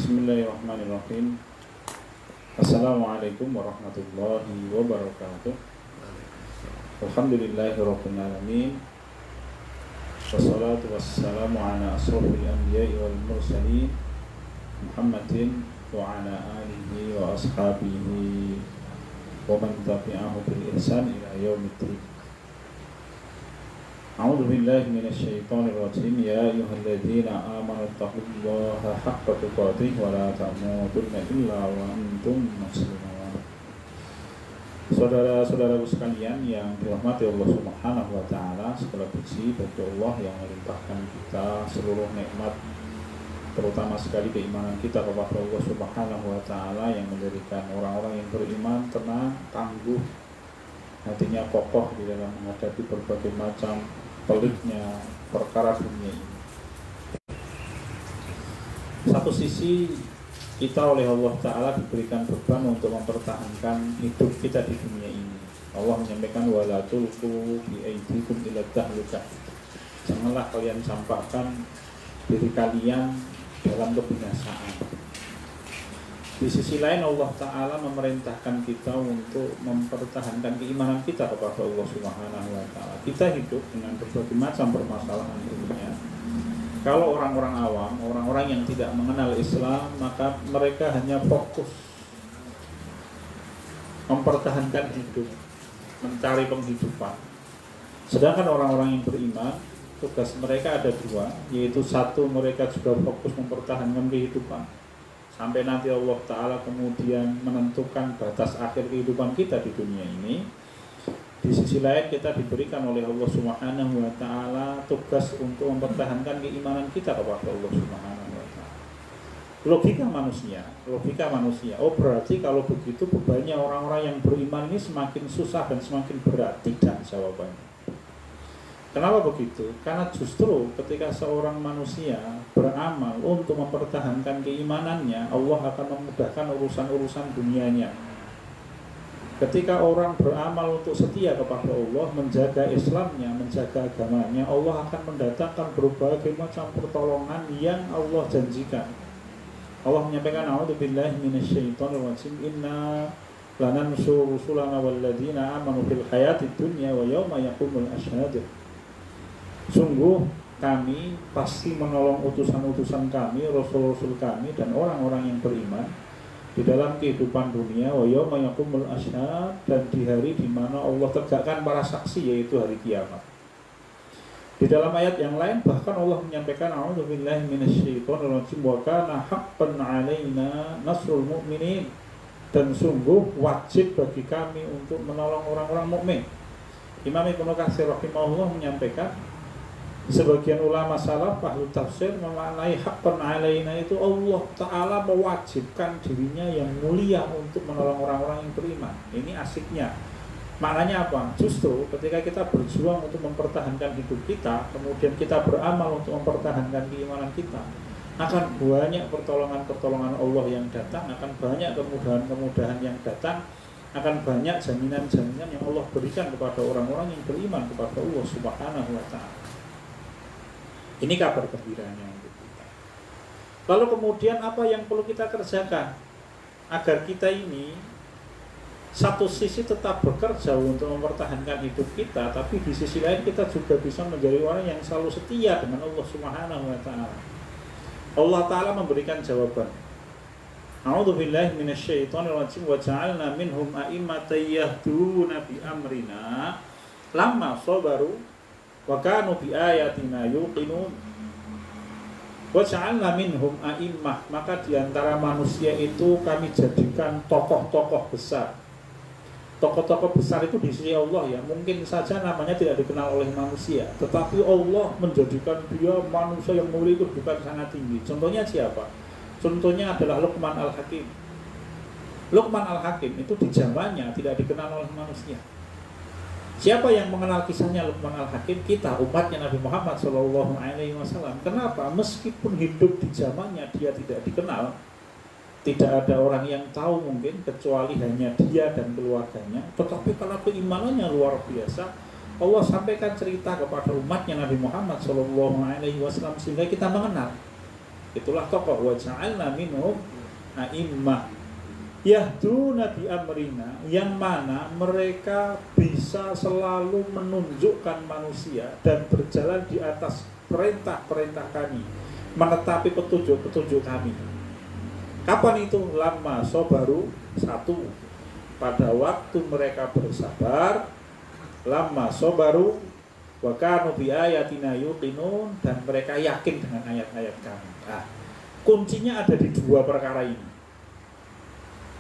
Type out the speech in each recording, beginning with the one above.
Bismillahirrahmanirrahim. Assalamualaikum warahmatullahi wabarakatuh. Alhamdulillahirabbil alamin. Wassalatu wassalamu ala asrofil anbiya'i wal mursalin Muhammadin wa ala alihi wa ashabihi wa man tabi'ahu bil ihsan ila yaumiddin. A'udzu billahi minasy syaithanir rajim. Ya ayyuhalladzina amanu taqullaha haqqa tuqatih wa la tamutunna illa wa antum muslimun. Saudara-saudaraku sekalian yang dirahmati Allah Subhanahu wa taala, segala puji bagi Allah yang melimpahkan kita seluruh nikmat, terutama sekali keimanan kita kepada Allah Subhanahu wa taala yang menjadikan orang-orang yang beriman tenang, tangguh, hatinya kokoh di dalam menghadapi berbagai macam peliknya perkara dunia ini. Satu sisi kita oleh Allah Ta'ala diberikan beban untuk mempertahankan hidup kita di dunia ini. Allah menyampaikan wala tulqu bi aydikum ila tahlukah. Janganlah kalian campakkan diri kalian dalam kebinasaan. Di sisi lain Allah Ta'ala memerintahkan kita untuk mempertahankan keimanan kita kepada Allah Subhanahu wa Ta'ala. Kita hidup dengan berbagai macam permasalahan dunia. Kalau orang-orang awam, orang-orang yang tidak mengenal Islam, maka mereka hanya fokus mempertahankan hidup, mencari penghidupan. Sedangkan orang-orang yang beriman, tugas mereka ada dua, yaitu satu, mereka juga fokus mempertahankan kehidupan sampai nanti Allah Ta'ala kemudian menentukan batas akhir kehidupan kita di dunia ini. Di sisi lain kita diberikan oleh Allah Subhanahu wa Ta'ala tugas untuk mempertahankan keimanan kita kepada Allah Subhanahu wa Ta'ala. Logika manusia, oh berarti kalau begitu bebannya orang-orang yang beriman ini semakin susah dan semakin berat. Tidak jawabannya. Kenapa begitu? Karena justru ketika seorang manusia beramal untuk mempertahankan keimanannya, Allah akan memudahkan urusan-urusan dunianya. Ketika orang beramal untuk setia kepada Allah, menjaga Islamnya, menjaga agamanya, Allah akan mendatangkan berbagai macam pertolongan yang Allah janjikan. Allah menyampaikan, a'udzubillahi minasyaitonir rajim, inna lanansuru rusulana walladzina amanu fil hayatid dunya wa yauma yaqumul asyhad. Sungguh kami pasti menolong utusan-utusan kami, rasul-rasul kami dan orang-orang yang beriman di dalam kehidupan dunia wa yauma yaqumul asyhad, dan di hari di mana Allah tegakkan para saksi, yaitu hari kiamat. Di dalam ayat yang lain bahkan Allah menyampaikan a'udzubillahi minasyaitonir rajim wa kana haqqan 'alaina nasrul mu'minin, dan sungguh wajib bagi kami untuk menolong orang-orang mukmin. Imam Ibnu Katsir rahimahullah menyampaikan, sebagian ulama salaf ahli tafsir memaknai haqqan 'alaina itu Allah Ta'ala mewajibkan dirinya yang mulia untuk menolong orang-orang yang beriman. Ini asiknya. Maknanya apa? Justru ketika kita berjuang untuk mempertahankan hidup kita, kemudian kita beramal untuk mempertahankan keimanan kita, akan banyak pertolongan-pertolongan Allah yang datang, akan banyak kemudahan-kemudahan yang datang, akan banyak jaminan-jaminan yang Allah berikan kepada orang-orang yang beriman kepada Allah Subhanahu wa Ta'ala. Ini kabar gembiranya untuk kita. Lalu kemudian apa yang perlu kita kerjakan agar kita ini satu sisi tetap bekerja untuk mempertahankan hidup kita, tapi di sisi lain kita juga bisa menjadi orang yang selalu setia dengan Allah Subhanahu wa Ta'ala. Allah Ta'ala memberikan jawaban. A'udzubillahi minasyaitonir rajim wa ja'alna minhum a'immatan yahduna bi amrina lamma sabaru wa kanu bi ayatina yuqinun. Wa ja'alna minhum a'immah, maka diantara manusia itu kami jadikan tokoh-tokoh besar. Tokoh-tokoh besar itu di sisi Allah ya, mungkin saja namanya tidak dikenal oleh manusia, tetapi Allah menjadikan dia manusia yang mulia, kedudukan sangat tinggi. Contohnya siapa? Contohnya adalah Luqman Al-Hakim. Luqman Al-Hakim itu di zamannya tidak dikenal oleh manusia. Siapa yang mengenal kisahnya Luqman Al-Hakim? Kita, umatnya Nabi Muhammad SAW. Kenapa? Meskipun hidup di zamannya dia tidak dikenal, tidak ada orang yang tahu mungkin kecuali hanya dia dan keluarganya, tetapi karena keimanannya luar biasa, Allah sampaikan cerita kepada umatnya Nabi Muhammad SAW sehingga kita mengenal. Itulah tokoh wa ja'alna minhum a'immah yahduna bi amrina, yang mana mereka bisa selalu menunjukkan manusia dan berjalan di atas perintah-perintah kami, menetapi petunjuk-petunjuk kami. Kapan itu? Lama sobaru, satu, pada waktu mereka bersabar. Lama sobaru wa kanu bi ayatina yuqinun, dan mereka yakin dengan ayat-ayat kami. Nah, kuncinya ada di dua perkara ini.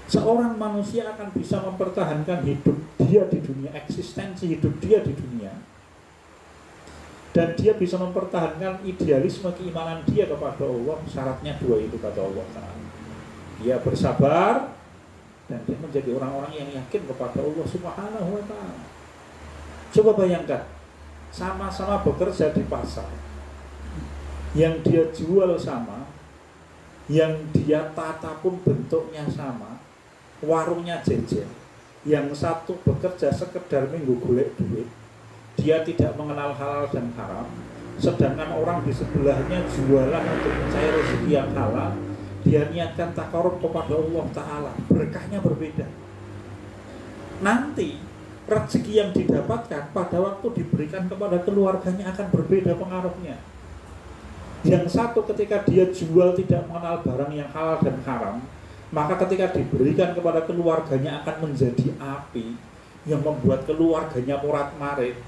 Seorang manusia akan bisa mempertahankan hidup dia di dunia, eksistensi hidup dia di dunia, dan dia bisa mempertahankan idealisme keimanan dia kepada Allah. Syaratnya dua itu, kata Allah Ta'ala. Dia bersabar dan dia menjadi orang-orang yang yakin kepada Allah Subhanahu wa Ta'ala. Coba bayangkan, sama-sama bekerja di pasar, yang dia jual sama, yang dia tata pun bentuknya sama, warungnya jejer. Yang satu bekerja sekedar minggu golek duit, dia tidak mengenal halal dan haram, sedangkan orang di sebelahnya jualan untuk mencari rezeki yang halal, dia niatkan takarub kepada Allah Ta'ala. Berkahnya berbeda. Nanti rezeki yang didapatkan pada waktu diberikan kepada keluarganya akan berbeda pengaruhnya. Yang satu ketika dia jual tidak mengenal barang yang halal dan haram, maka ketika diberikan kepada keluarganya akan menjadi api yang membuat keluarganya morat-marit,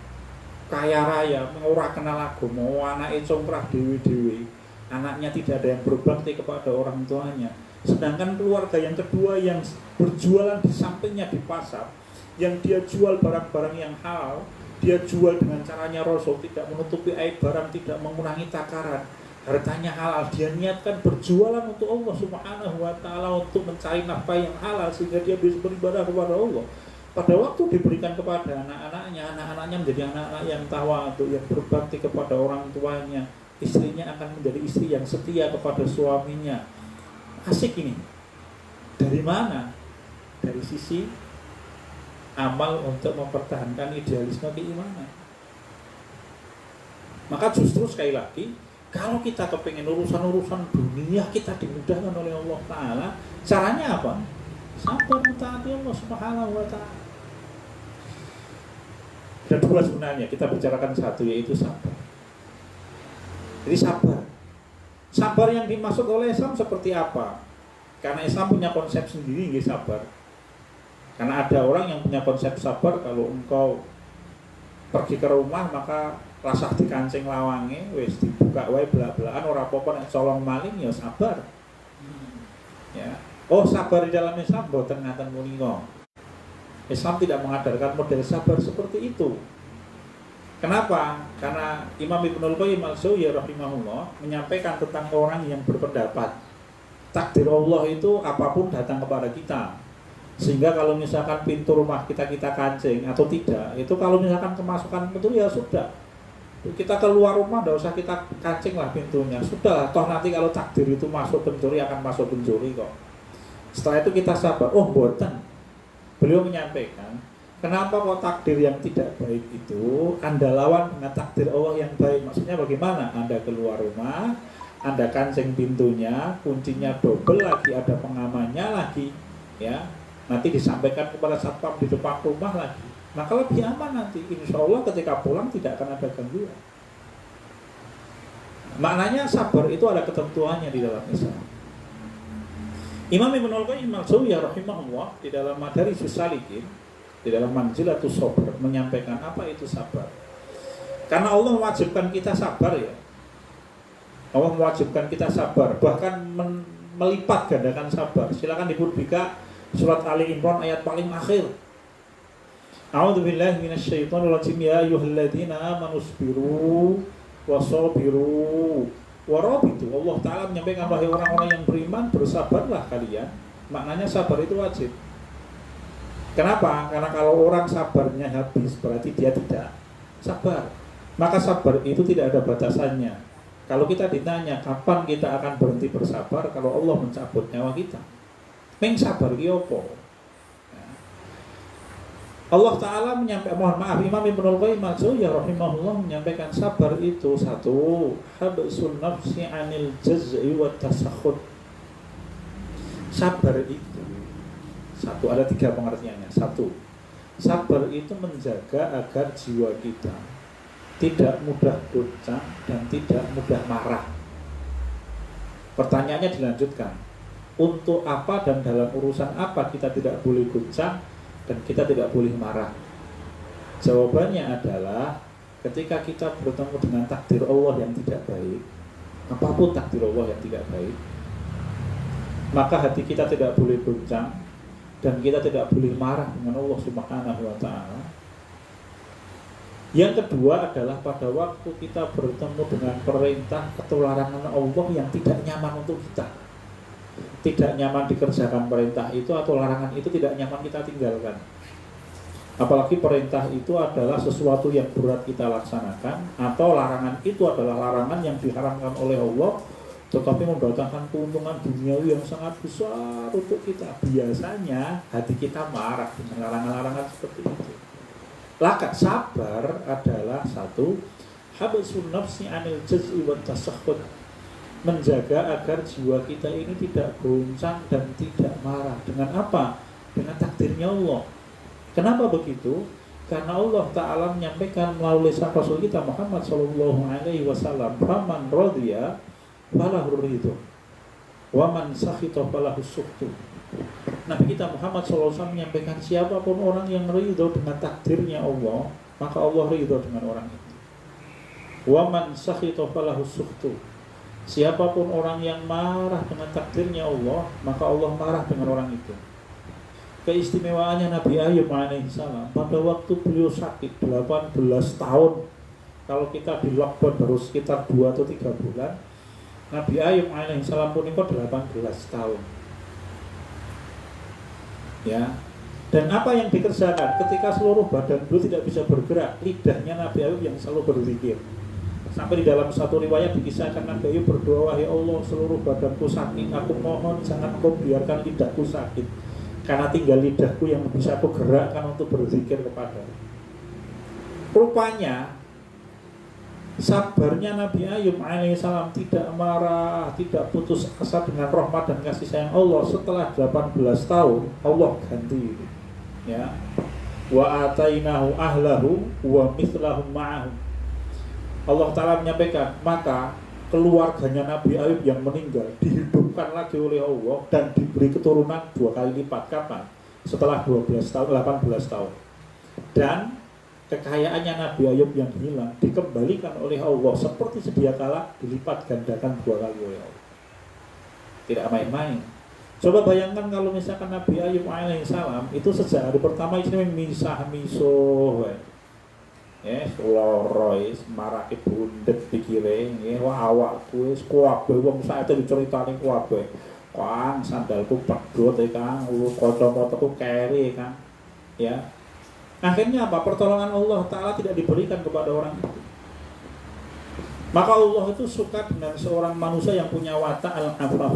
kaya raya, ora kenal agama, anake congkrah dewe-dewe, anaknya tidak ada yang berbakti kepada orang tuanya. Sedangkan keluarga yang kedua yang berjualan di sampingnya di pasar, yang dia jual barang-barang yang halal, dia jual dengan caranya Rasul, tidak menutupi aib barang, tidak mengurangi takaran, hartanya halal, dia niatkan berjualan untuk Allah Subhanahu wa Ta'ala, untuk mencari nafkah yang halal sehingga dia bisa beribadah kepada Allah. Pada waktu diberikan kepada anak-anaknya menjadi anak-anak yang tawadu, yang berbakti kepada orang tuanya. Istrinya akan menjadi istri yang setia kepada suaminya. Asik ini. Dari mana? Dari sisi amal untuk mempertahankan idealisme keimanan. Maka justru sekali lagi, kalau kita kepengen urusan-urusan dunia kita dimudahkan oleh Allah Ta'ala, caranya apa? Sabar mentaati Allah Subhanahu wa Ta'ala. Ada dua sebenarnya, kita bicarakan satu, yaitu sabar. Jadi sabar. Sabar yang dimaksud oleh Islam seperti apa? Karena Islam punya konsep sendiri, nggih, sabar. Karena ada orang yang punya konsep sabar, kalau engkau pergi ke rumah maka rasah di kancing lawange, wis dibuka wae belak-belakan, ora apa-apa nek colong maling ya sabar. Ya. Oh, sabar di dalam Islam boten ngaten punika. Islam tidak mengajarkan model sabar seperti itu. Kenapa? Karena Imam Ibnul Qayyim al-Jauziyah rahimahullah menyampaikan tentang orang yang berpendapat takdir Allah itu apapun datang kepada kita. Sehingga kalau misalkan pintu rumah kita kancing atau tidak, itu kalau misalkan kemasukan itu ya sudah. Kita keluar rumah tidak usah kita kancing lah pintunya. Sudah, toh nanti kalau takdir itu masuk pencuri akan masuk pencuri kok. Setelah itu kita sabar. Oh, boten. Beliau menyampaikan, kenapa kok takdir yang tidak baik itu Anda lawan dengan takdir Allah yang baik? Maksudnya bagaimana? Anda keluar rumah, Anda kancing pintunya, kuncinya double lagi, ada pengamannya lagi, ya. Nanti disampaikan kepada satpam di depan rumah lagi. Maka lebih aman nanti. Insya Allah ketika pulang tidak akan ada gangguan. Maknanya sabar itu ada ketentuannya di dalam Islam. Imam Ibnul Qayyim al-Jauziyah rahimahullah di dalam Madarijus Salikin, di dalam Manzilatus Sabr, menyampaikan apa itu sabar. Karena Allah mewajibkan kita sabar, ya. Allah mewajibkan kita sabar, bahkan melipat gandakan sabar. Silakan dibuka surat Ali Imran ayat paling akhir. A'udzubillahi minasyaitonirrajim, ya ayyuhalladzina amanu sabiru wasabiru warabitu. Allah Ta'ala menyampaikan, wahai orang-orang yang beriman, bersabarlah kalian. Maknanya sabar itu wajib. Kenapa? Karena kalau orang sabarnya habis berarti dia tidak sabar. Maka sabar itu tidak ada batasannya. Kalau kita ditanya kapan kita akan berhenti bersabar, kalau Allah mencabut nyawa kita, meng sabar ki opo? Allah Ta'ala menyampaikan, mohon maaf, Imam Ibnul Qayyim al-Jauziyah rahimahullah menyampaikan sabar itu satu, habsul nafsi anil jaz'i wa tasakhut. Sabar itu satu, ada 3 pengertiannya. Satu, sabar itu menjaga agar jiwa kita tidak mudah goncang dan tidak mudah marah. Pertanyaannya dilanjutkan, untuk apa dan dalam urusan apa kita tidak boleh goncang dan kita tidak boleh marah? Jawabannya adalah ketika kita bertemu dengan takdir Allah yang tidak baik, apapun takdir Allah yang tidak baik, maka hati kita tidak boleh goncang dan kita tidak boleh marah dengan Allah Subhanahu wa Ta'ala. Yang kedua adalah pada waktu kita bertemu dengan perintah atau larangan Allah yang tidak nyaman untuk kita, tidak nyaman dikerjakan perintah itu atau larangan itu tidak nyaman kita tinggalkan. Apalagi perintah itu adalah sesuatu yang berat kita laksanakan, atau larangan itu adalah larangan yang diharamkan oleh Allah tetapi mendatangkan keuntungan duniawi yang sangat besar untuk kita. Biasanya hati kita marah dengan larangan-larangan seperti itu. Laka sabar adalah satu, habsun nafsi anil jaz'i wa tasakhut, menjaga agar jiwa kita ini tidak goncang dan tidak marah. Dengan apa? Dengan takdirnya Allah. Kenapa begitu? Karena Allah Ta'ala menyampaikan melalui Rasul kita Muhammad Sallallahu Alaihi Wasallam, faman radhiya falahu ridho, waman sakhita falahu sukhtu. Nabi kita Muhammad SAW menyampaikan, siapapun orang yang ridho dengan takdirnya Allah, maka Allah ridho dengan orang itu. Waman sakhita falahu sukhtu, siapapun orang yang marah dengan takdirnya Allah, maka Allah marah dengan orang itu. Keistimewaannya Nabi Ayub alaihissalam, pada waktu beliau sakit 18 tahun, kalau kita di lockdown baru sekitar 2 atau 3 bulan, Nabi Ayub alaihissalam pun itu 18 tahun. Ya. Dan apa yang dikerjakan ketika seluruh badan beliau tidak bisa bergerak? Lidahnya Nabi Ayub yang selalu berzikir. Sampai di dalam satu riwayat dikisahkan Nabi Ayub berdoa, wahai Allah, seluruh badanku sakit, aku mohon jangan kau biarkan lidahku sakit, karena tinggal lidahku yang bisa aku gerakkan untuk berzikir kepadamu. Rupanya sabarnya Nabi Ayub alaihissalam tidak marah, tidak putus asa dengan rahmat dan kasih sayang Allah. Setelah 18 tahun Allah ganti, ya. Wa atainahu ahlahu wa mithlahum ma'ahum. Allah Ta'ala menyampaikan, maka keluarganya Nabi Ayub yang meninggal dihidupkan lagi oleh Allah dan diberi keturunan 2 kali lipat. Kapan? Setelah 18 tahun. Dan kekayaannya Nabi Ayub yang hilang dikembalikan oleh Allah seperti sedia kala, dilipat gandakan 2 kali oleh Allah. Tidak main-main. Coba bayangkan kalau misalkan Nabi Ayub alaihissalam itu sejak hari pertama ini misah-misuh, lorois marake bundet pikire, awakku wis kuwabe wong saete diceritani kuwabe. Kang sandalku pedhot Kang, kacamataku kere Kang. Ya. Akhirnya apa? Pertolongan Allah Ta'ala tidak diberikan kepada orang itu. Maka Allah itu suka dengan seorang manusia yang punya watak al-afaf.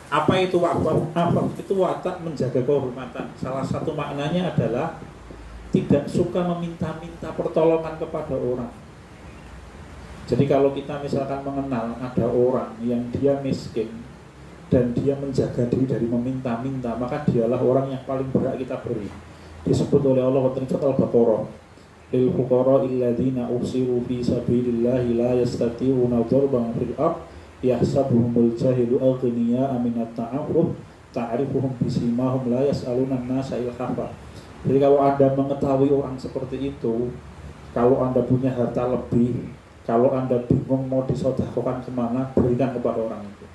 Apa itu watak? Afaf itu watak menjaga kehormatan. Salah satu maknanya adalah tidak suka meminta-minta pertolongan kepada orang. Jadi kalau kita misalkan mengenal ada orang yang dia miskin dan dia menjaga diri dari meminta-minta, maka dialah orang yang paling berhak kita beri. Disebut oleh Allah dalam surat Al-Baqarah, lil fuqara alladziina usiru fi sabilillahi la yastati'una darban fil ardh yahsabuhumul jahilu aghniya'a minat ta'affuf ta'rifuhum bisimahum la yas'aluna an-nasa ilhafa. Jadi kalau Anda mengetahui orang seperti itu, kalau Anda punya harta lebih, kalau Anda bingung mau disedekahkan kemana, berikan kepada orang itu.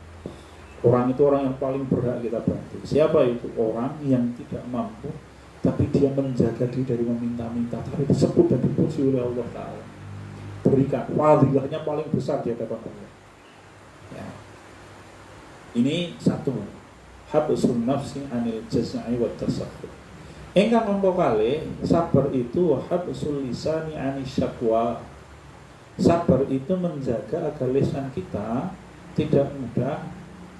Orang itu orang yang paling berhak kita bantu. Siapa itu? Orang yang tidak mampu, tapi dia menjaga diri dari meminta-minta, tapi disebut dan dipuji oleh Allah Ta'ala. Berikan, fadilahnya paling besar di hadapan Allah. Ya. Ini satu, habsun nafsi anil jaz'i wa tasakhut. Engkang nomor kali, sabar itu habsul lisani anis syakwa. Sabar itu menjaga agar lisan kita tidak mudah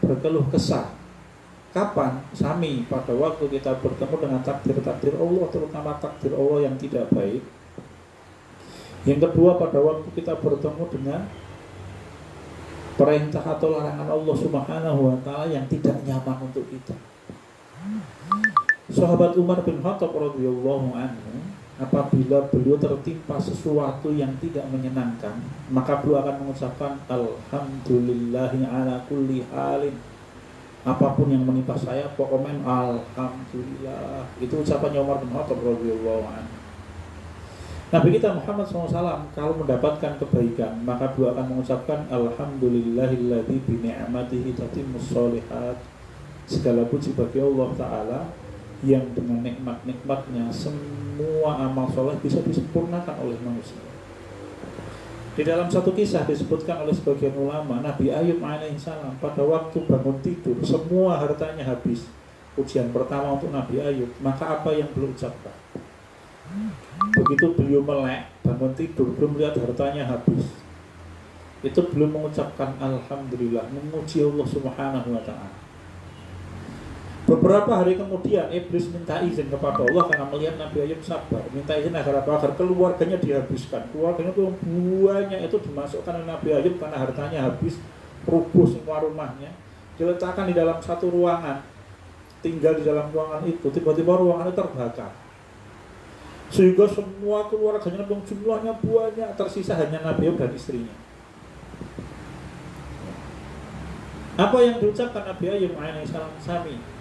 berkeluh kesah. Kapan? Sami, pada waktu kita bertemu dengan takdir-takdir Allah, terutama takdir Allah yang tidak baik. Yang kedua, pada waktu kita bertemu dengan perintah atau larangan Allah Subhanahu wa ta'ala yang tidak nyaman untuk kita. Sahabat Umar bin Khattab radhiyallahu anhu, apabila beliau tertimpa sesuatu yang tidak menyenangkan, maka beliau akan mengucapkan alhamdulillahi ala kulli halin. Apapun yang menimpa saya, pokoknya alhamdulillah. Itu ucapannya Umar bin Khattab radhiyallahu anhu. Nabi kita Muhammad SAW kalau mendapatkan kebaikan, maka beliau akan mengucapkan alhamdulillahilladzi bi ni'matihi tatimmus sholihat. Segala puji bagi Allah Ta'ala yang dengan nikmat-nikmatnya semua amal soleh bisa disempurnakan oleh manusia. Di dalam satu kisah disebutkan oleh sebagian ulama, Nabi Ayub alaihissalam pada waktu bangun tidur semua hartanya habis. Ujian pertama untuk Nabi Ayub, maka apa yang beliau ucapkan? Begitu beliau melek bangun tidur, belum melihat hartanya habis, itu belum mengucapkan alhamdulillah, memuji Allah Subhanahu wa ta'ala. Beberapa hari kemudian iblis minta izin kepada Allah karena melihat Nabi Ayub sabar, minta izin agar apa? Agar keluarganya dihabiskan. Keluarganya itu buahnya itu dimasukkan oleh Nabi Ayub karena hartanya habis, rubuh semua rumahnya, diletakkan di dalam satu ruangan, tinggal di dalam ruangan itu. Tiba-tiba ruangan itu terbakar, sehingga semua keluarganya yang jumlahnya buahnya, tersisa hanya Nabi Ayub dan istrinya. Apa yang diucapkan Nabi Ayub alaihissalam sami?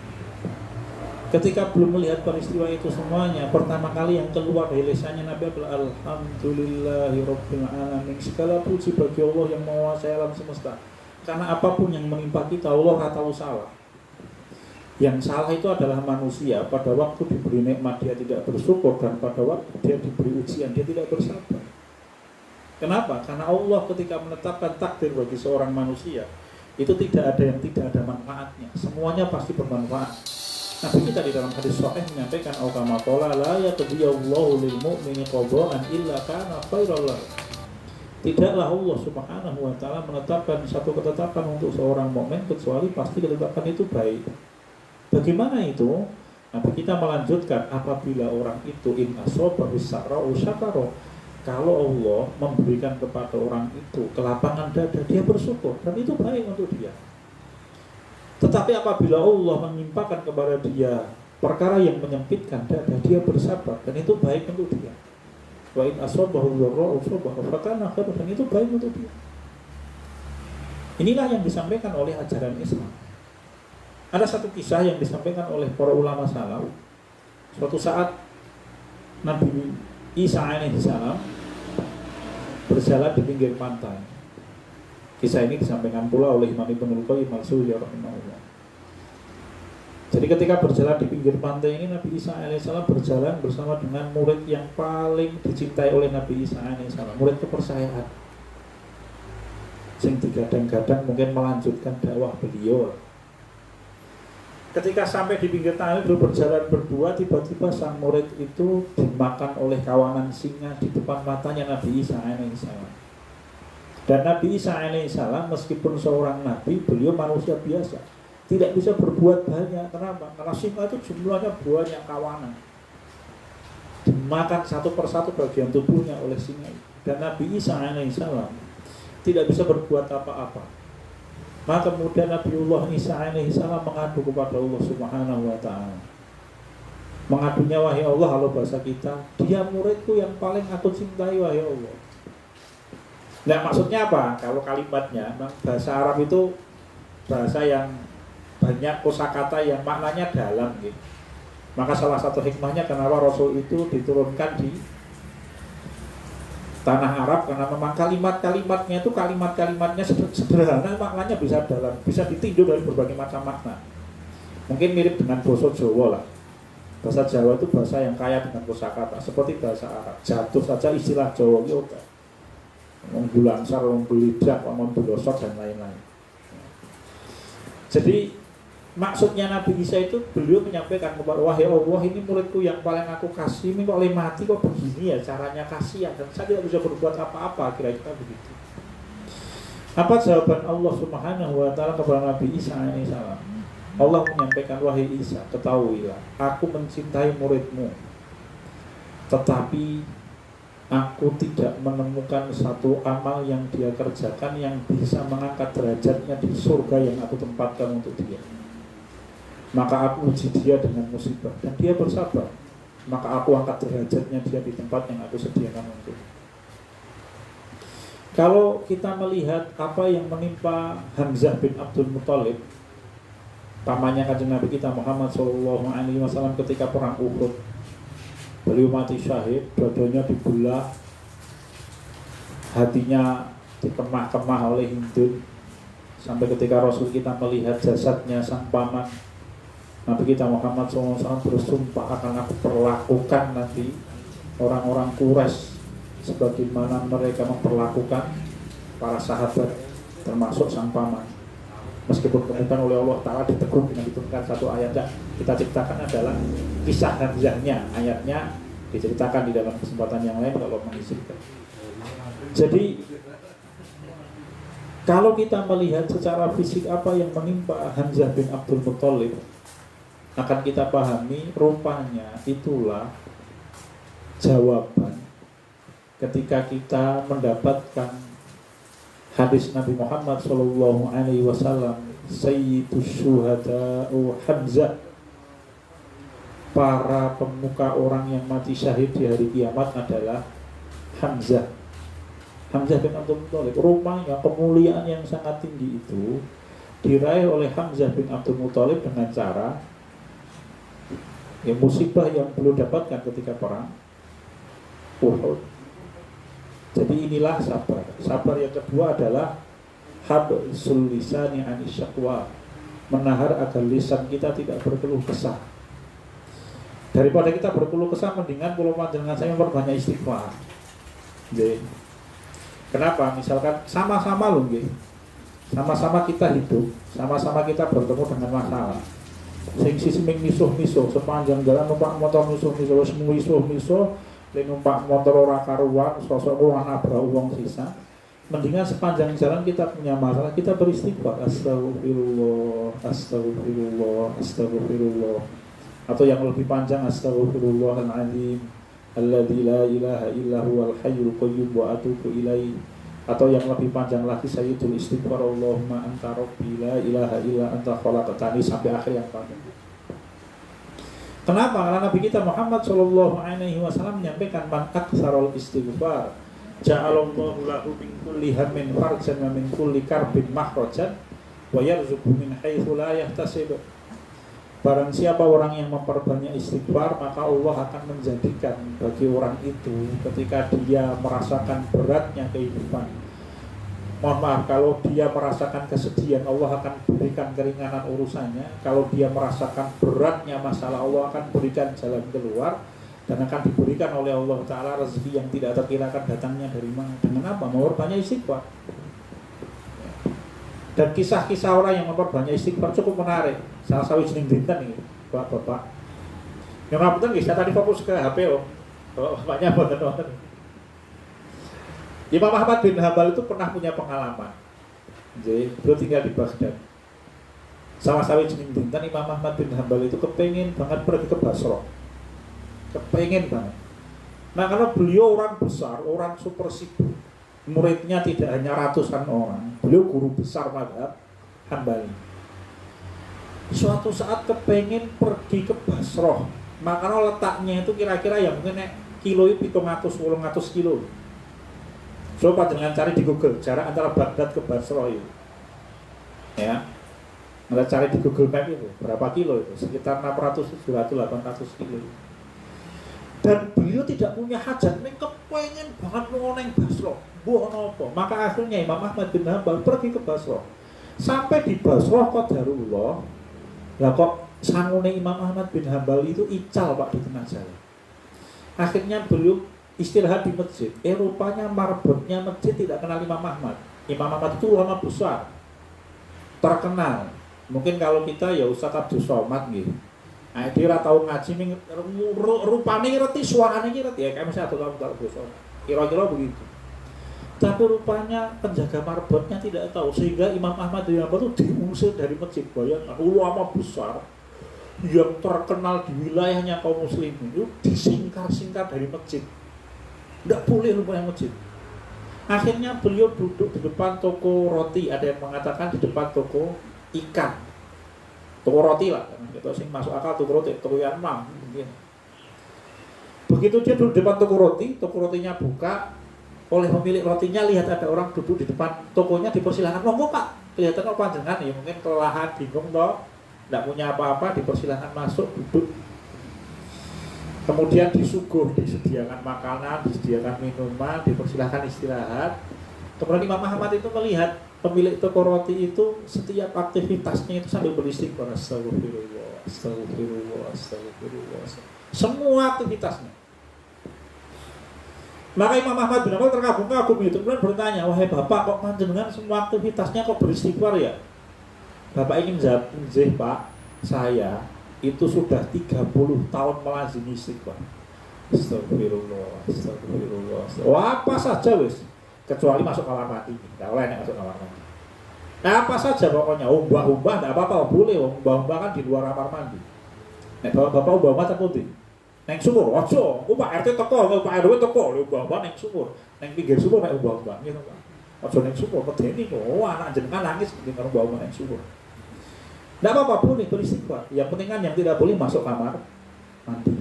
Ketika belum melihat peristiwa itu semuanya, pertama kali yang keluar dari lisannya Nabi adalah alhamdulillahirabbil alamin. Segala puji bagi Allah yang menguasai alam semesta. Karena apapun yang menimpa kita, Allah tak tahu salah. Yang salah itu adalah manusia. Pada waktu diberi nikmat dia tidak bersyukur, dan pada waktu dia diberi ujian dia tidak bersabar. Kenapa? Karena Allah ketika menetapkan takdir bagi seorang manusia, itu tidak ada yang tidak ada manfaatnya. Semuanya pasti bermanfaat. Nabi kita di dalam hadis sahih menyampaikan kama qala la yaqdiyallahu lil mu'mini qada'an illa kana khairal lahu. Tidaklah Allah Subhanahu wa ta'ala menetapkan satu ketetapan untuk seorang mukmin kecuali pasti ketetapan itu baik. Bagaimana itu? Nabi kita melanjutkan, apabila orang itu in asabahu sarra'u syakara, kalau Allah memberikan kepada orang itu kelapangan dada, dia bersyukur dan itu baik untuk dia. Tetapi apabila Allah menimpakan kepada dia perkara yang menyempitkan dada, dia bersabar dan itu baik untuk dia. Wa in asabahu dharra'u sabara fakana khairan, dan itu baik untuk dia. Inilah yang disampaikan oleh ajaran Islam. Ada satu kisah yang disampaikan oleh para ulama salaf. Suatu saat Nabi Isa alaihissalam berjalan di pinggir pantai. Kisah ini disampaikan pula oleh Imam Ibnul Qayyim al-Jauziyah rahimahullah. Jadi ketika berjalan di pinggir pantai ini, Nabi Isa alaihissalam berjalan bersama dengan murid yang paling dicintai oleh Nabi Isa alaihissalam, murid kepercayaan, sing digadang-gadang mungkin melanjutkan dakwah beliau. Ketika sampai di pinggir pantai, beliau berjalan berdua, tiba-tiba sang murid itu dimakan oleh kawanan singa di depan matanya Nabi Isa alaihissalam. Dan Nabi Isa alaihissalam meskipun seorang nabi, beliau manusia biasa, tidak bisa berbuat banyak. Kenapa? Karena singa itu jumlahnya banyak kawanan, dimakan satu persatu bagian tubuhnya oleh singa. Dan Nabi Isa alaihissalam tidak bisa berbuat apa-apa. Maka kemudian Nabiullah Isa alaihissalam mengadu kepada Allah Subhanahu wa ta'ala. Mengadunya, wahai Allah, kalau bahasa kita, dia muridku yang paling aku cintai, wahai Allah. Nah, maksudnya apa? Kalau kalimatnya, bahasa Arab itu bahasa yang banyak kosakata yang maknanya dalam gitu. Maka salah satu hikmahnya kenapa Rasul itu diturunkan di tanah Arab, karena memang kalimat-kalimatnya itu kalimat-kalimatnya sederhana, maknanya bisa dalam, bisa ditinjau dari berbagai macam makna. Mungkin mirip dengan bahasa Jawa lah. Bahasa Jawa itu bahasa yang kaya dengan kosakata, seperti bahasa Arab. Jatuh saja istilah Jawa itu menggulansar, membelidak, membelosok dan lain-lain. Jadi maksudnya Nabi Isa itu beliau menyampaikan kepada, wahai Allah, ini muridku yang paling aku kasih, ini kok oleh mati kok begini ya caranya, kasihan dan saya tidak bisa berbuat apa-apa, kira-kira begitu. Apa jawaban Allah Subhanahu wa ta'ala kepada Nabi Isa alaihissalam? Allah menyampaikan, wahai Isa, ketahuilah, aku mencintai muridmu, tetapi aku tidak menemukan satu amal yang dia kerjakan yang bisa mengangkat derajatnya di surga yang aku tempatkan untuk dia. Maka aku uji dia dengan musibah, dan dia bersabar. Maka aku angkat derajatnya dia di tempat yang aku sediakan untuk. Kalau kita melihat apa yang menimpa Hamzah bin Abdul Muthalib, pamannya kanjeng Nabi kita Muhammad SAW ketika perang Uhud, beliau mati syahid, dua-duanya dibelah, hatinya dikemah-kemah oleh Hindun, sampai ketika Rasul kita melihat jasadnya sang paman, Nabi kita Muhammad SAW bersumpah, akan aku perlakukan nanti orang-orang Quraisy sebagaimana mereka memperlakukan para sahabat, termasuk sang paman. Meskipun kemudian oleh Allah Ta'ala ditegur dengan diturunkan satu ayat yang kita ciptakan adalah kisah Hamzahnya, ayatnya diceritakan di dalam kesempatan yang lain kalau mengizinkan. Jadi kalau kita melihat secara fisik apa yang menimpa Hamzah bin Abdul Muthalib, akan kita pahami rupanya itulah jawaban ketika kita mendapatkan hadis Nabi Muhammad SAW, Sayyidus Syuhada'u Hamzah, para pemuka orang yang mati syahid di hari kiamat adalah Hamzah. Hamzah bin Abdul Muthalib, rupanya kemuliaan yang sangat tinggi itu diraih oleh Hamzah bin Abdul Muthalib dengan cara musibah yang belum dapatkan ketika perang Uhud. Jadi inilah sabar. Sabar yang kedua adalah habsul lisani anis syaqwa, menahar agar lisan kita tidak berkeluh kesah. Daripada kita berkeluh kesah, mendingan kula panjenengan saya memperbanyak istighfar. Nggih. Kenapa? Misalkan sama-sama loh nggih. Sama-sama kita hidup, sama-sama kita bertemu dengan masalah. Sing sisming misuh-misuh sepanjang jalan numpak motor misuh-misuh, wis misuh-misuh, lek numpak motor ora karuan, sosok ora nabrak wong sisa. Mendingan sepanjang jalan kita punya masalah, kita beristighfar, astagfirullah, astagfirullah, astagfirullah. Atau yang lebih panjang, astagfirullahaladzim, alladzi la ilaha illa huwal hayyul qayyum wa atubu ilaihi. Atau yang lebih panjang lagi, sayyidul istighfar, Allahumma anta rabbi la ilaha illa anta khalaqtani, sampai akhir yang panjang. Kenapa? Karena Nabi kita Muhammad SAW menyampaikan, man aktsarul istighfar ja'alallahu lahu min kulli hammin farjan wa min kulli karbin makhrajan wa yarzuqhu min haitsu la yahtasib. Barang siapa orang yang memperbanyak istighfar, maka Allah akan menjadikan bagi orang itu ketika dia merasakan beratnya kehidupan, mohon maaf, kalau dia merasakan kesedihan, Allah akan berikan keringanan urusannya. Kalau dia merasakan beratnya masalah, Allah akan berikan jalan keluar, dan akan diberikan oleh Allah Ta'ala rezeki yang tidak terkirakan datangnya dari mana. Dengan apa? Memperbanyak istighfar. Dan kisah-kisah orang yang memperbanyak istighfar cukup menarik. Salah satu jenis dinten ini, bapak-bapak. Yang ngapunten nggih, saya tadi fokus ke HP loh. Bapaknya boten. Imam Ahmad bin Hanbal itu pernah punya pengalaman. Jadi, beliau tinggal di Baghdad. Salah satu jenis dinten, Imam Ahmad bin Hanbal itu kepengen banget pergi ke Basra. Kepengen banget. Nah, karena beliau orang besar, orang super sibuk, muridnya tidak hanya ratusan orang, beliau guru besar mazhab Hambali. Suatu saat kepengen pergi ke Basra, makanya letaknya itu kira-kira ya mungkin kilo itu 700-800 kilo. Coba dengan cari di Google jarak antara Baghdad ke Basra itu, ya, Anda cari di Google Map itu berapa kilo itu, sekitar 600-700-800 kilo. Dan beliau tidak punya hajat, neng kepengen banget mau neng Basra, buah nopo. Maka akhirnya Imam Ahmad bin Hanbal pergi ke Basra. Sampai di Basra qadarullah, lah kok sangune Imam Ahmad bin Hanbal itu ical Pak di tengah jalan. Akhirnya beliau istirahat di masjid. Rupanya marbotnya masjid tidak kenal Imam Ahmad. Imam Ahmad itu ulama besar, terkenal. Mungkin kalau kita ya Ustaz Abdul Somad gitu. Nah, dia ora tau ngaji ning rupane ngerti, suarane ngerti ya, kayak misalnya Abdul Somad. Kira-kira begitu. Tapi rupanya penjaga marbotnya tidak tahu, sehingga Imam Ahmad bin Hanbal itu diusir dari masjid. Bayangkan, ulama besar yang terkenal di wilayahnya kaum muslimin itu disingkar-singkar dari masjid. Tidak boleh rupanya masjid. Akhirnya beliau duduk di depan toko roti, ada yang mengatakan di depan toko ikan, toko roti lah, kita sing masuk akal toko roti, toko yang mam. Begitu dia duduk di depan toko rotinya buka, oleh pemilik rotinya lihat ada orang duduk di depan tokonya, dipersilahkan, monggo Pak, kelihatan apa panjenengan ya mungkin kelelahan, bingung toh, tidak punya apa-apa, dipersilahkan masuk duduk. Kemudian disediakan makanan, disediakan minuman, dipersilahkan istirahat. Kemudian Imam Ahmad itu melihat pemilik toko roti itu setiap aktivitasnya itu sambil beristighfar, astagfirullah, astagfirullah, astagfirullah, semua aktivitasnya. Maka Imam Ahmad bin Hanbal terkagum-kagum itu, kemudian bertanya, wahai bapak, kok panjenengan semua aktivitasnya kok beristighfar ya? Bapak ingin menjawab, Pak, saya itu sudah 30 tahun melazimi istighfar. Astagfirullah, astagfirullah, astagfirullah. Apa saja wis, kecuali masuk kamar mandi. Tidak boleh masuk kamar mandi. Nah, apa saja pokoknya, umbah-umbah tidak apa-apa, boleh umbah-umbah kan di luar kamar mandi. Nek bapak umbah-umbah tak putih. Neng sumur, ojo, Pak RT teko, Pak RW teko, umbah-umbah neng sumur, neng pinggir sumur nek umbah-umbah, gitu Pak. Ojo neng sumur, medeni kok, anak jenengan nangis dengan umbah-umbah neng sumur. Tidak apa-apa, boleh beristighfar. Yang penting kan yang tidak boleh masuk kamar mandi.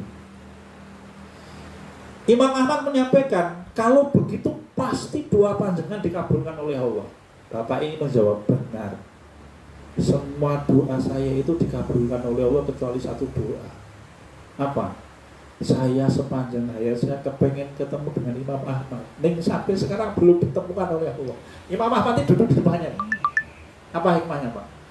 Imam Ahmad menyampaikan, kalau begitu pasti doa panjenengan dikabulkan oleh Allah. Bapak ini menjawab, benar. Semua doa saya itu dikabulkan oleh Allah kecuali satu doa. Apa? Saya sepanjang hayat saya kepengen ketemu dengan Imam Ahmad. Ning sampai sekarang belum ditemukan oleh Allah. Imam Ahmad ini duduk di depannya. Apa hikmahnya Pak?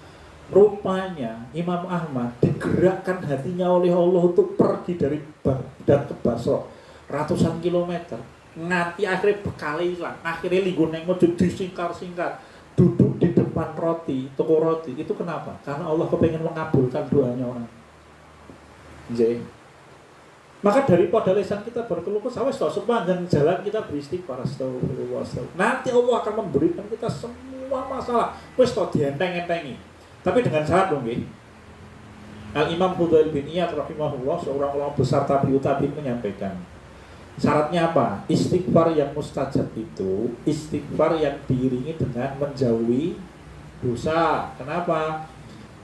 Rupanya Imam Ahmad digerakkan hatinya oleh Allah untuk pergi dari Baghdad ke Basra ratusan kilometer, nanti akhirnya bekali hilang, akhirnya linggo neng mojo disingkar-singkar, duduk di depan toko roti. Itu kenapa? Karena Allah kepengen mengabulkan doanya orang. Jadi, maka daripada lisan kita berkeluh kesah, sepanjang jalan kita beristighfar, astagfirullah, astagfirullah. Nanti Allah akan memberikan kita semua masalah. Wes toh dienteng-entengi. Tapi dengan syarat dong, Al-Imam Fudail bin Iyad rahimahullah, seorang ulama besar tabi'ut tabi'in menyampaikan, syaratnya apa? Istighfar yang mustajab itu istighfar yang diiringi dengan menjauhi dosa. Kenapa?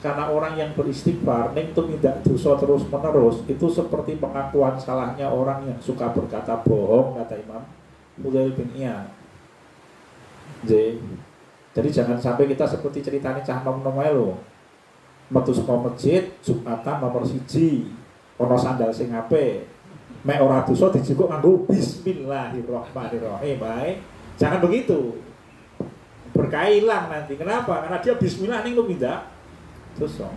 Karena orang yang beristighfar neng tidak dosa terus menerus, itu seperti pengakuan salahnya orang yang suka berkata bohong, kata Imam Fudail bin Iyad. Jadi jangan sampai kita seperti ceritanya cah nom-nom ae lho. Metu saka masjid Jumatan nomor 1, ana sandal sing apik. Mek ora dosa dijikuk nganggo bismillahirrahmanirrahim. Baik. Jangan begitu. Berkah hilang nanti. Kenapa? Karena dia bismillah ning tumindak dosa.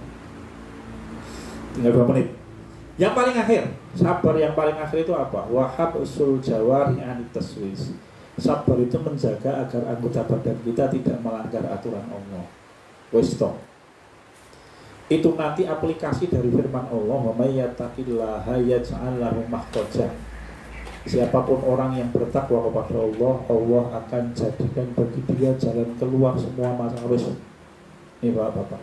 Tinggal 2 menit. Yang paling akhir, sabar yang paling akhir itu apa? Wahab usul jawari anit taswis. Sabar itu menjaga agar anggota badan kita tidak melanggar aturan Allah. Weston. Itu nanti aplikasi dari firman Allah, wa may yattaqillaha yaj'al lahu makhraja. Siapapun orang yang bertakwa kepada Allah, Allah akan jadikan bagi dia jalan keluar semua masalah. Ini Bapak-bapak.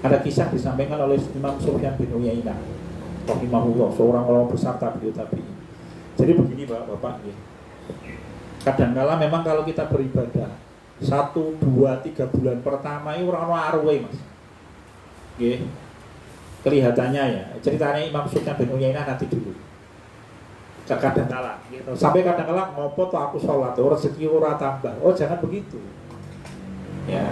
Ada kisah disampaikan oleh Imam Sufyan bin Uyainah rahimahullah, seorang ulama besar tabi'ut tabi'in. Jadi begini Bapak-bapak, kadang-kala memang kalau kita beribadah 1, 2, 3 bulan pertama ini orang-orang arwah Mas. Oke. Kelihatannya ya, ceritanya Imam Sufyan bin Uyainah nanti dulu. Kadang-kala gitu. Sampai kadang-kala ngopo tuh aku sholat, rezeki ora tambah. Oh, jangan begitu. Ya.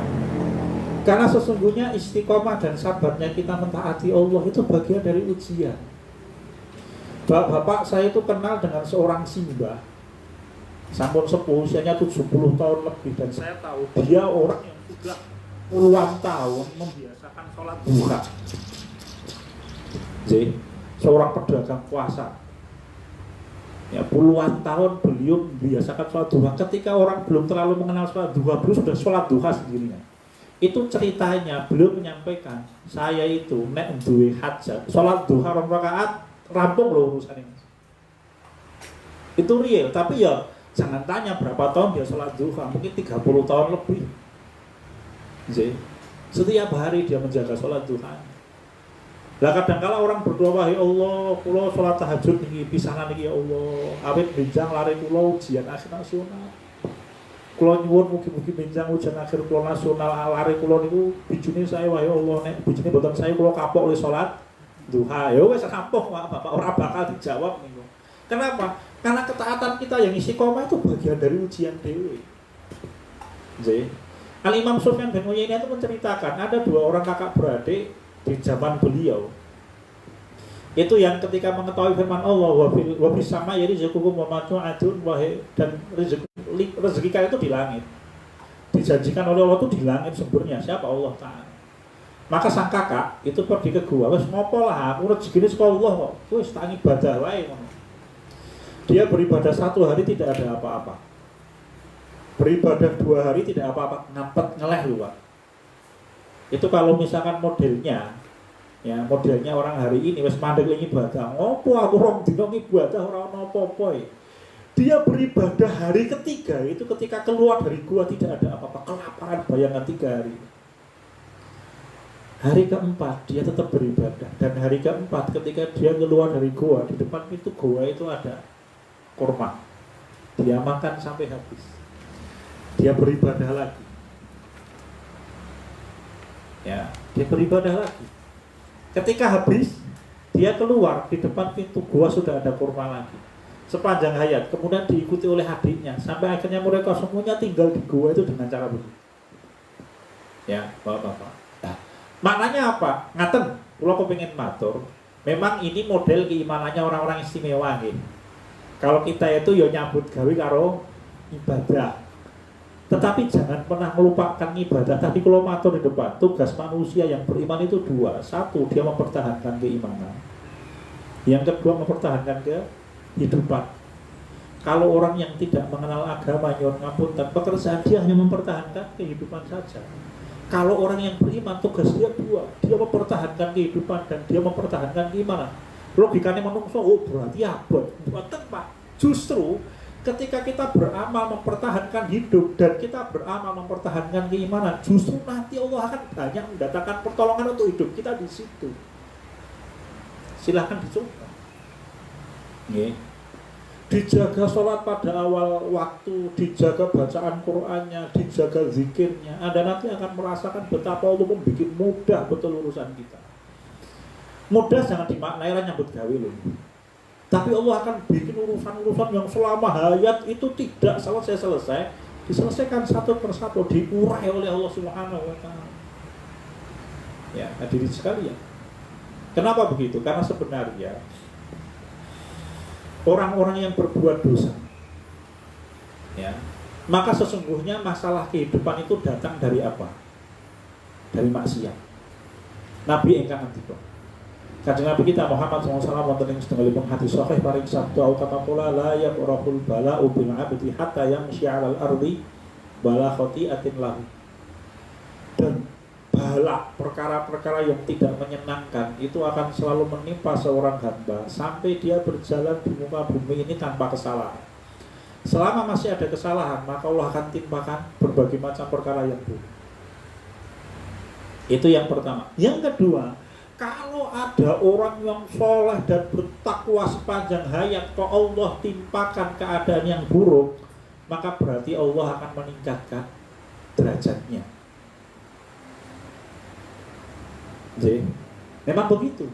Karena sesungguhnya istiqomah dan sabarnya kita mentaati Allah itu bagian dari ujian. Bapak saya itu kenal dengan seorang simbah. Sampun sepuh, usianya 70 tahun lebih, dan saya tahu dia orang yang sudah puluhan tahun membiasakan sholat duha. Jadi, seorang pedagang puasa. Ya, puluhan tahun beliau membiasakan sholat duha. Ketika orang belum terlalu mengenal sholat duha, beliau sudah sholat duha sendirinya. Itu ceritanya, beliau menyampaikan, saya itu nek duwe hajat, sholat duha 2 rakaat, rampung loh urusan ini. Itu real, tapi ya Jangan tanya berapa tahun dia sholat duha, mungkin 30 tahun lebih. Jadi, setiap hari dia menjaga sholat duha. Lah kadang-kala orang berdoa, wahai Allah, kula sholat tahajud niki pisanan niki ya Allah, awit benjang lari kula ujian akhir nasional. Kula nyuwun mugi-mugi benjang ujian akhir kula nasional lari kula niku bijune saya wahai Allah, nek bijune boten saya kula kapok oleh sholat duha. Ya wis kapok Bapak, ora bakal dijawab niku. Kenapa? Karena ketaatan kita yang istiqomah itu bagian dari ujian dewi. Jadi, Al-Imam Sufyan bin Uyainah itu menceritakan ada dua orang kakak beradik di zaman beliau. Itu yang ketika mengetahui firman Allah wa fis sama yarzuqukum wa ma tu'adun, dan rezeki kalian itu di langit. Dijanjikan oleh Allah itu di langit sumbernya. Siapa? Allah Ta'ala. Maka sang kakak itu pergi ke gua, wis ngopo lah, aku rezekine saka Allah kok. Wis tak ibadah wae ngono. Dia beribadah 1 hari tidak ada apa-apa. Beribadah 2 hari tidak apa-apa, ngampet ngeleh lu Pak. Itu kalau misalkan modelnya, ya modelnya orang hari ini wis mandek ibadah, ngopo aku rong dino ibadah ora ono apa-apa. Dia beribadah hari ketiga itu ketika keluar dari gua tidak ada apa-apa, kelaparan bayangan 3 hari. Hari keempat dia tetap beribadah, dan hari keempat ketika dia keluar dari gua, di depan pintu gua itu ada kurma. Dia makan sampai habis. Dia beribadah lagi. Ya, dia beribadah lagi. Ketika habis, dia keluar, di depan pintu gua sudah ada kurma lagi. Sepanjang hayat, kemudian diikuti oleh adiknya, sampai akhirnya mereka semuanya tinggal di gua itu dengan cara begitu. Ya, Bapak-bapak. Nah, maknanya apa? Ngaten, kalau pengen matur, memang ini model keimanannya orang-orang istimewa gitu. Kalau kita itu ya nyambut gawe karo ibadah. Tetapi jangan pernah melupakan ibadah. Tadi kalau matur di depan, tugas manusia yang beriman itu 2. 1, dia mempertahankan keimanan. Yang kedua, mempertahankan kehidupan. Kalau orang yang tidak mengenal agama, nyuwun ngapunten, pekerjaan dia hanya mempertahankan kehidupan saja. Kalau orang yang beriman, tugas dia 2. Dia mempertahankan kehidupan dan dia mempertahankan keimanan. Logikanya menungso, oh berarti abot. Bukan Pak. Justru ketika kita beramal mempertahankan hidup dan kita beramal mempertahankan keimanan, justru nanti Allah akan banyak mendatangkan pertolongan untuk hidup kita di situ. Silahkan dicoba. Dijaga sholat pada awal waktu, dijaga bacaan Qur'annya, dijaga zikirnya. Anda nanti akan merasakan betapa Allah membuat mudah betul urusan kita. Mudah jangan dimaknai nyambut gawe loh. Tapi Allah akan bikin urusan-urusan yang selama hayat itu tidak selesai-selesai, diselesaikan satu persatu, diurai oleh Allah Subhanahu wa Ta'ala. Ya, hadirin sekalian. Kenapa begitu? Karena sebenarnya orang-orang yang berbuat dosa, ya, maka sesungguhnya masalah kehidupan itu datang dari apa? Dari maksiat. Nabi engkang ngendika, Kanjeng Nabi kita Muhammad SAW wonten ing setunggalipun hadis sahih paring sabda au kata qala la yaqrahul bala'u bil 'abdi hatta yamshi 'alal ardi bala khati'atin lahu. Dan bala, perkara-perkara yang tidak menyenangkan itu akan selalu menimpa seorang hamba sampai dia berjalan di muka bumi ini tanpa kesalahan. Selama masih ada kesalahan, maka Allah akan timpakan berbagai macam perkara yang buruk. Itu yang pertama. Yang kedua, kalau ada orang yang soleh dan bertakwa sepanjang hayat, kok Allah timpakan keadaan yang buruk, maka berarti Allah akan meningkatkan derajatnya. Jadi, memang begitu.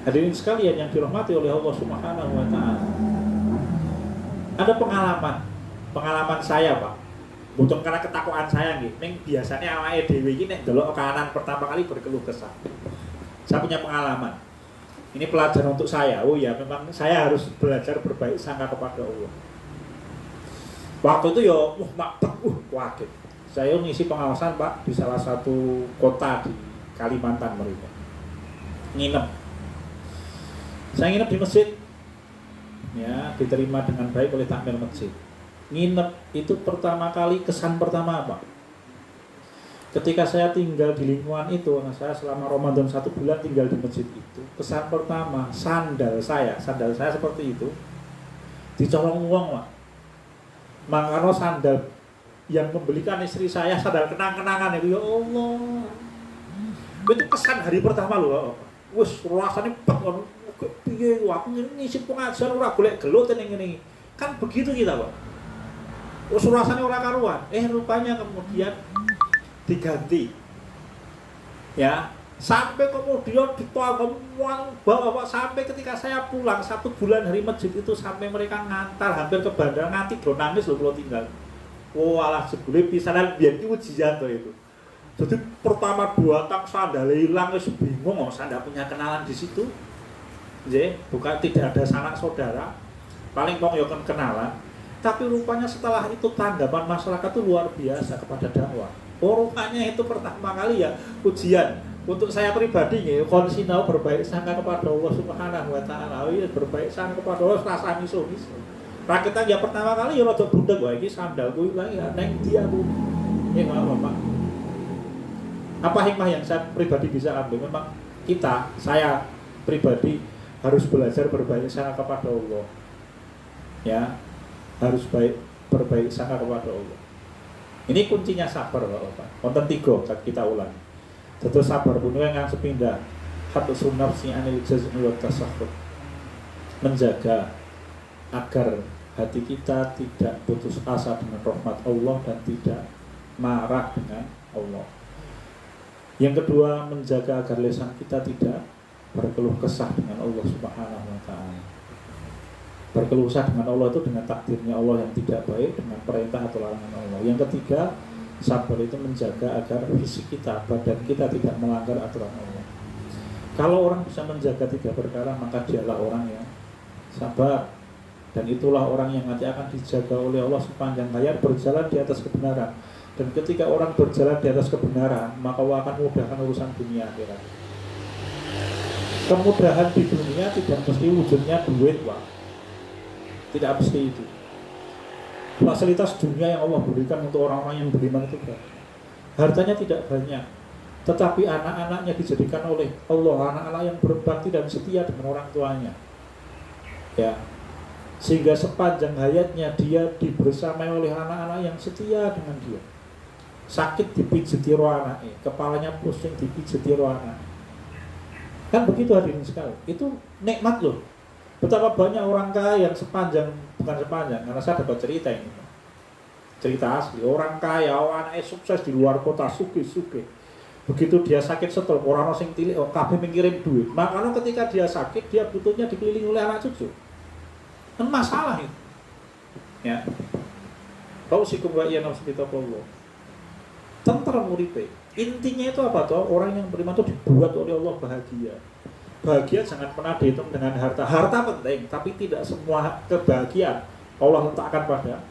Hadirin sekalian yang dirahmati oleh Allah Subhanahu wa Ta'ala. Ada pengalaman saya Pak. Bukan karena ketakwaan saya nih, neng biasanya awake dhewe iki nek delok kanan pertama kali berkeluh kesah. Saya punya pengalaman. Ini pelajaran untuk saya. Oh ya, memang saya harus belajar berbaik sangka kepada Allah. Waktu itu ya, kaget. Saya ngisi pengawasan Pak di salah satu kota di Kalimantan mereka. Nginep. Saya nginep di masjid. Ya, diterima dengan baik oleh takmir masjid. Nginep itu pertama kali, kesan pertama apa? Ketika saya tinggal di lingkungan itu, saya selama Ramadan 1 bulan tinggal di masjid itu, kesan pertama, sandal saya seperti itu dicolong uang Pak. Makanya sandal yang membelikan istri saya sandal kenang-kenangan itu, ya Allah. Itu kesan hari pertama loh. Wes rasane pek ngono. Piye aku ngisi pengajian ora golek gelut ning ngene. Kan begitu kita, Pak. Wes rasane ora karuan. Rupanya kemudian diganti. Ya, sampai kemudian ditolong bawa sampai ketika saya pulang 1 bulan dari masjid itu sampai mereka ngantar hampir ke bandara nganti do nangis loh kalau tinggal. Walah jebule pisanan biyen ki ujian to itu. Jadi pertama 2 tang sandal hilang wis bingung kok sandal punya kenalan di situ. Nggih, bukan tidak ada sanak saudara. Paling wong yo kenalan. Tapi rupanya setelah itu tanggapan masyarakat itu luar biasa kepada dakwah. Rupanya itu pertama kali ya ujian. Untuk saya pribadi nggih kon sinau berbaik sangka kepada Allah Subhanahu wa taala. Berbaik sangka kepada Allah rasa miso-miso. Rakitan ya pertama kali ya rada budek wae iki sandalku ilang ya neng dia Bu. Ya enggak apa-apa. Apa hikmah yang saya pribadi bisa ambil? Memang saya pribadi harus belajar berbaik sangka kepada Allah. Ya, harus berbaik sangka kepada Allah. Ini kuncinya sabar, Bapak. Wonten 3 kita ulang. Terus sabar punika yang sepindah habsun nafsi anil jazmi wa tasakhut. Menjaga agar hati kita tidak putus asa dengan rahmat Allah dan tidak marah dengan Allah. Yang kedua, menjaga agar lisan kita tidak berkeluh kesah dengan Allah Subhanahu wa taala. Berkeluh kesah dengan Allah itu dengan takdirnya Allah yang tidak baik, dengan perintah atau larangan Allah. Yang ketiga, sabar itu menjaga agar fisik kita, badan kita tidak melanggar aturan Allah. Kalau orang bisa menjaga 3 perkara, maka dialah orang yang sabar. Dan itulah orang yang nanti akan dijaga oleh Allah sepanjang hayat berjalan di atas kebenaran. Dan ketika orang berjalan di atas kebenaran, maka Allah akan memudahkan urusan dunia akhirat. Kemudahan di dunia tidak mesti wujudnya duit, Pak. Tidak mesti itu. Fasilitas dunia yang Allah berikan untuk orang-orang yang beriman itu banyak. Hartanya tidak banyak, tetapi anak-anaknya dijadikan oleh Allah anak-anak yang berbakti dan setia dengan orang tuanya. Ya, sehingga sepanjang hayatnya dia dibersamai oleh anak-anak yang setia dengan dia. Sakit dipijeti roh anaknya, kepalanya pusing dipijeti roh anaknya. Kan begitu hadirin sekali. Itu nikmat loh. Betapa banyak orang kaya yang bukan sepanjang, karena saya dapat cerita ini. Cerita asli, orang kaya, anaknya sukses di luar kota, sugih-sugih. Begitu dia sakit stroke, orang sing tilik, kabeh mengirim duit. Makanya ketika dia sakit, dia butuhnya dikelilingi oleh anak cucu. Kan masalah itu. Ya. Kau sikum wa iya nafsu bitaqallah. Tentrem uripe. Intinya itu apa toh? Orang yang beriman itu dibuat oleh Allah bahagia. Bahagia jangan pernah dihitung dengan harta. Harta penting, tapi tidak semua kebahagiaan Allah letakkan pada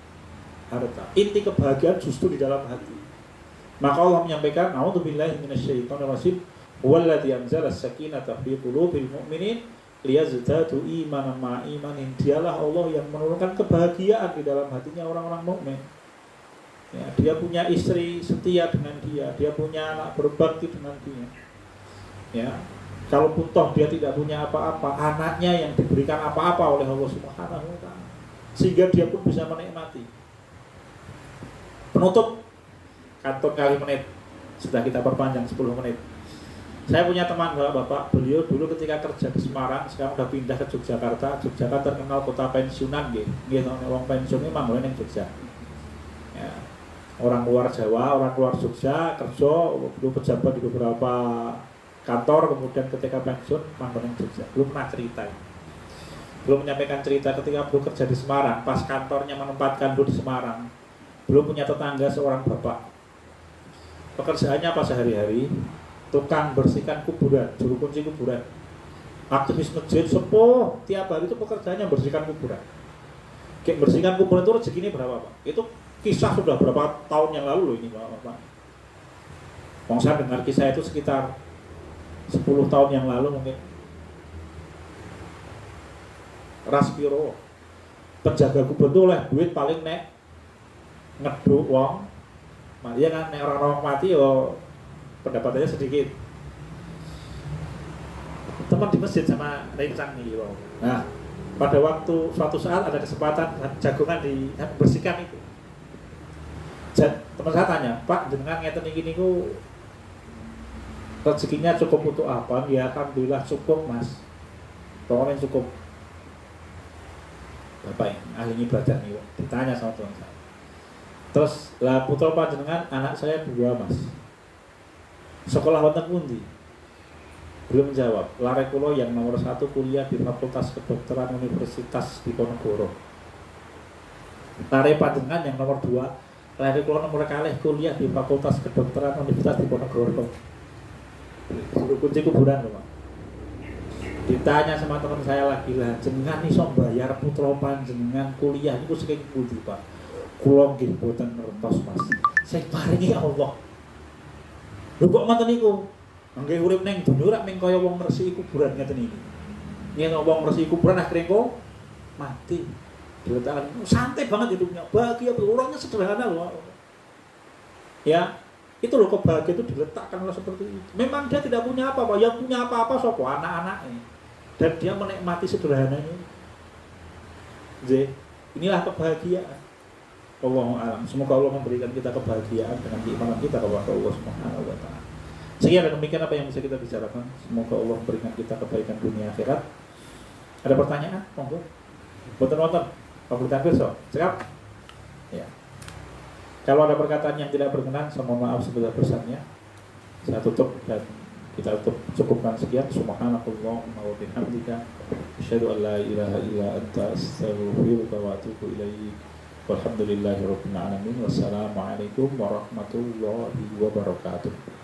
harta. Inti kebahagiaan justru di dalam hati. Maka Allah menyampaikan, "A'udzubillahi minasyaitonir rajim. Huwallazi anzala as-sakinata fi qulubil mu'minin liyazdadu imanan ma'a imanin." Dialah Allah yang menurunkan kebahagiaan di dalam hatinya orang-orang mukmin. Ya, dia punya istri setia dengan dia punya anak berbakti dengan dia. Ya, kalaupun toh dia tidak punya apa-apa, anaknya yang diberikan apa-apa oleh Allah Subhanahu wa taala, sehingga dia pun bisa menikmati. Penutup kantor kali menit, sudah kita perpanjang 10 menit. Saya punya teman bapak, beliau dulu ketika kerja di Semarang, sekarang udah pindah ke Yogyakarta. Yogyakarta terkenal kota pensiunan, gitu. Orang pensiun ini manggon yang Jogja. Ya. Orang luar Jawa, orang luar Jogja kerja, dulu pejabat di beberapa kantor, kemudian ketika pensiun manggon yang Jogja. Belum pernah cerita. Belum menyampaikan cerita ketika belum kerja di Semarang, pas kantornya menempatkan dulu di Semarang. Belum punya tetangga seorang bapak. Pekerjaannya apa sehari-hari? Tukang bersihkan kuburan, juru kunci kuburan. Aktivis masjid sepuh, tiap hari itu pekerjaannya bersihkan kuburan. Kayak bersihkan kuburan itu rezekinya berapa, Pak? Itu kisah sudah berapa tahun yang lalu loh ini, Pak. Saya dengar kisah itu sekitar 10 tahun yang lalu mungkin. Raspiro, penjaga kuburan itu oleh duit paling nek ngeduk wong. Dia kan nek orang-orang mati yo pendapatannya sedikit. Teman di masjid sama rencang nih, wow. Nah, pada waktu suatu saat ada kesempatan jagongan bersihkan itu. Teman saya tanya, Pak, jenengan ngeten iki niku rezekinya cukup untuk apa? Ya alhamdulillah cukup, Mas. Pokoknya cukup. Bapak ahli ibadah nih, ditanya sama teman saya. Terus lah putra panjenengan anak saya 2, Mas. Sekolah wonten pundi? Beliau menjawab, lare kula yang nomor 1 kuliah di Fakultas Kedokteran Universitas Diponegoro. Lare panjenengan yang nomor 2, lare kula nomor kalih kuliah di Fakultas Kedokteran Universitas Diponegoro. Kunci kuburan loh, Pak. Ditanya sama teman saya lagi, lah jenengan iso bayar putra panjenengan kuliah niku saking pundi, Pak? Kula nggih boten ngertos, Mas. Sing paringi Allah. Lho kok ngoten niku? Nggih urip ning dunya ora mung kaya wong ngresiki kuburan ngeten iki. Yen wong ngresiki kuburan akhire kok mati. Diletakkan santai banget hidupnya. Bahagia, orangnya sederhana loh. Ya, itu loh kebahagiaan itu diletakkan seperti itu. Memang dia tidak punya apa-apa, yang punya apa-apa sopo anak-anaknya. Dan dia menikmati sederhananya. Jadi, inilah kebahagiaan. Wallahu a'lam. Semoga Allah memberikan kita kebahagiaan dengan keimanan kita kepada Allah Subhanahu wa taala. Sekian dan demikian apa yang bisa kita bicarakan. Semoga Allah memberikan kita kebaikan dunia akhirat. Ada pertanyaan? Monggo. Boten-boten. Pak Takbir, so. Siap? Ya. Kalau ada perkataan yang tidak berkenan, saya mohon maaf sebesar-besarnya. Saya tutup dan kita cukupkan sekian. Subhanakallahumma wa bihamdika asyhadu an la ilaha illa anta astaghfiruka wa atubu ilaik. Walhamdulillahirabbil alamin. Wassalamualaikum warahmatullahi wabarakatuh.